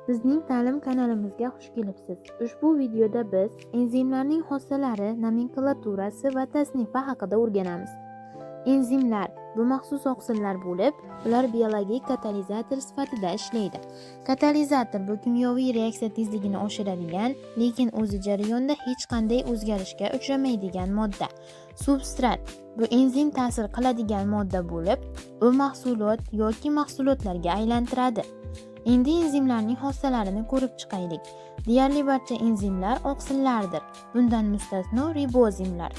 Bizning ta'lim kanalimizga xush kelibsiz. Ushbu videoda biz enzimlarning xossalari, nomenklaturasi va tasnifi haqida o'rganamiz. Enzimlar bu maxsus oqsillar bo'lib, ular biologik katalizator sifatida ishlaydi. Katalizator bu kimyoviy reaksiya tezligini oshiradigan, lekin o'zi jarayonda hech qanday o'zgarishga uchramaydigan modda. Substrat bu enzim ta'sir qiladigan modda bo'lib, u mahsulot yoki mahsulotlarga aylantiradi. Endi enzimlarning xossalarini ko'rib chiqaylik. Deyarli barcha enzimlar oqsillardir. Bundan mustasno ribozimlar.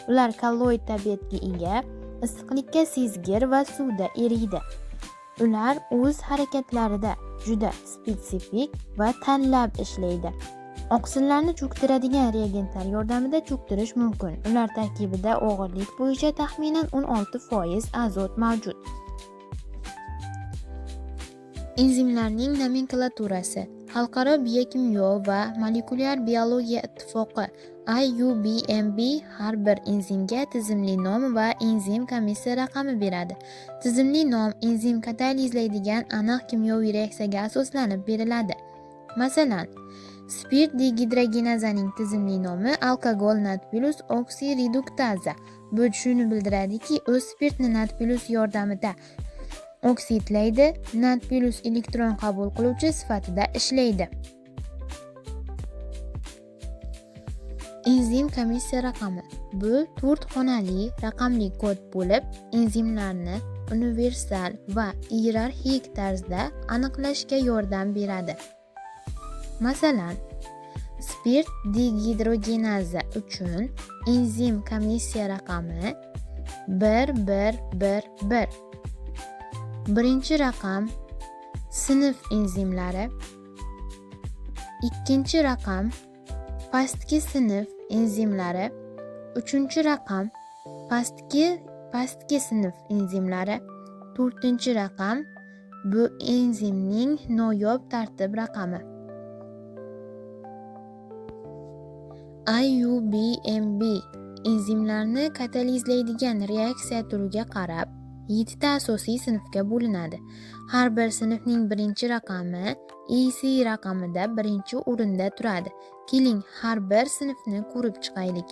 Ular kolloid tabiatga ega, issiqlikka sezgir va suvda eriydi. Ular o'z harakatlarida juda spetsifik va tanlab ishlaydi. Oqsillarni cho'ktiradigan reagentlar yordamida cho'ktirish mumkin. Ular tarkibida og'irlik bo'yicha taxminan 16% azot mavjud. Enzimlarning nomenklaturasi. Xalqaro biokimyo va molekulyar biologiya ittifoqi IUBMB har bir enzimga tizimli nom va enzim komissiya raqami beradi. Tizimli nom enzim katalizlaydigan aniq kimyoviy reaksiyaga asoslanib beriladi. Masalan, spirt degidrogenazaning tizimli nomi alkogol natplyus oksireduktaza. Bu shuni bildiradiki, u spirtni natplyus yordamida oksidlaydi, natplyus elektron qabul qiluvchi sifatida ishlaydi. Enzim komissiya raqami. Bu 4 xonali raqamli kod bo'lib, enzimlarni universal va iyerarxik tarzda aniqlashga yordam beradi. Masalan, spirt degidrogenaza uchun enzim komissiya raqami 1111. Birinchi raqam sinf enzimlari, ikkinchi raqam pastki sinf enzimlari, uchinchi raqam pastki sinf enzimlari, to'rtinchi raqam bu enzimning noyob tartib raqami. IUBMB enzimlarni katalizlaydigan reaksiya turiga qarab 7 ta asosiy sinfga bo'linadi. Har bir sinfning birinchi raqami EC raqamida birinchi o'rinda turadi. Keling, har bir sinfni ko'rib chiqaylik.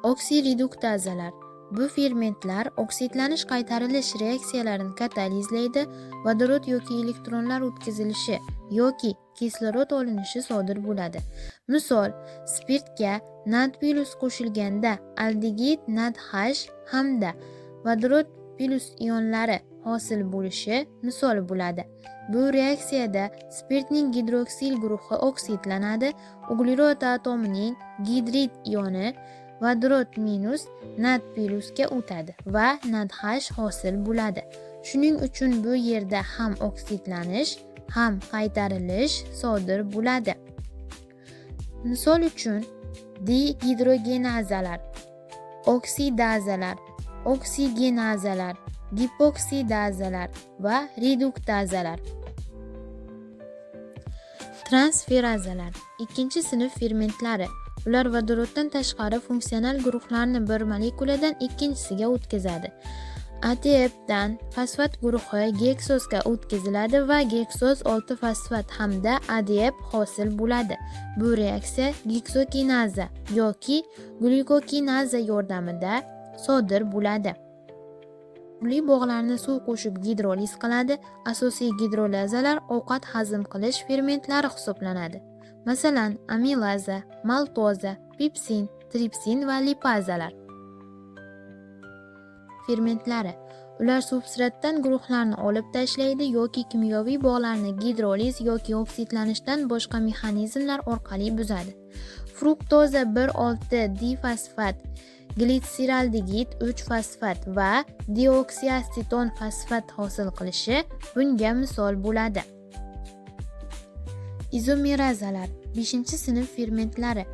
Oksireduktazalar. Bu fermentlar oksidlanish qaytarilish reaksiyalarini katalizlaydi. Vodorod yoki elektronlar o'tkazilishi yoki kislorod olinishi sodir bo'ladi. Misol, spirtga natplyus qo'shilganda aldegid NADH hamda vodorod plus ionlari hosil bo'lishi misol bo'ladi. Bu reaksiyada spirtning gidroksil guruhi oksidlanadi, uglerod atomining gidrid ioni vodorod minus natplyusga o'tadi va NADH hosil bo'ladi. Shuning uchun bu yerda ham oksidlanish, ham qaytarilish sodir bo'ladi. Misol uchun dehidrogenazalar, oksidazalar, oksigenazalar, gipoksidazalar va reduktazalar. Transferazalar. Ikkinchi sinf fermentlari. Ular vodoroddan tashqari funksional guruhlarni bir molekuladan ikkinchisiga o'tkazadi. ATFdan fosfat guruhi geksozga o'tkaziladi va geksoz 6 fosfat hamda ADF hosil bo'ladi. Bu reaksiya geksogenaza yoki glyukokinaza yordamida sodir bo'ladi. Turli bog'larni suv qo'shib gidroliz qiladi. Asosiy gidrolazalar ovqat hazm qilish fermentlari hisoblanadi. Masalan, amilaza, maltoza, pepsin, tripsin va lipazalar. Fermentlari. Ular substratdan guruhlarni olib tashlaydi yoki kimyoviy bog'larni gidroliz yoki oksidlanishdan boshqa mexanizmlar orqali buzadi. Fruktoza 1,6-difosfat, glitseraldegid 3-fosfat va deoksiaseton fosfat hosil qilishi bunga misol bo'ladi. Izomerazalar. 5-sinf fermentlari.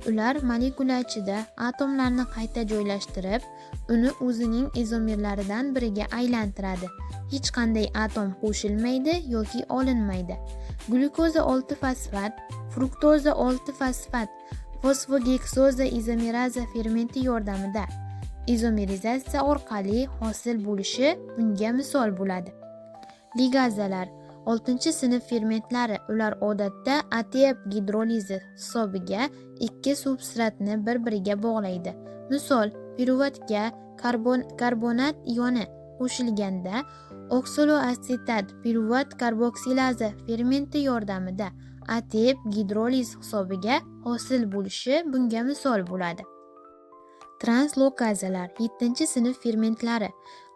Ular molekula ichida atomlarni qayta joylashtirib, uni o'zining izomerlaridan biriga aylantiradi. Hech qanday atom qo'shilmaydi yoki olinmaydi. Glyukoza 6-fosfat, fruktoza 6-fosfat, fosfogeksoza izomeraza fermenti yordamida izomerizatsiya orqali hosil bo'lishi bunga misol bo'ladi. Ligazalar 6-sinf fermentlari. Ular odatda ATP gidrolizi hisobiga ikki substratni bir-biriga bog'laydi. Misol, piruvatga karbonat ioni qo'shilganda oksaloasetat piruvat karboksilaza fermenti yordamida ATP gidroliz hisobiga hosil bo'lishi bunga misol bo'ladi. Translokazalar 7-sinf fermentlari.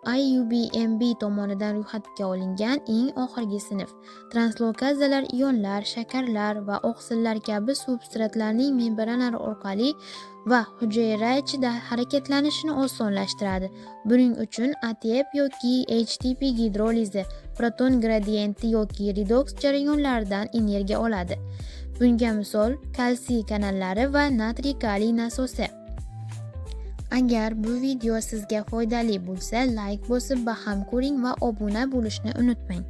IUBMB tomonidan ro'yxatga olingan eng oxirgi sinf. Translokazalar ionlar, shakarlar va oqsillar kabi substratlarning membranalari orqali va hujayra ichida harakatlanishini osonlashtiradi. Buning uchun ATP yoki HTP gidrolizi, proton gradienti yoki redoks jarayonlaridan energiya oladi. Bunga misol kalsiy kanallari va natriy kaliy nasosi. Agar bu video sizga foydali bo'lsa, like bosib baham ko'ring va obuna bo'lishni unutmang.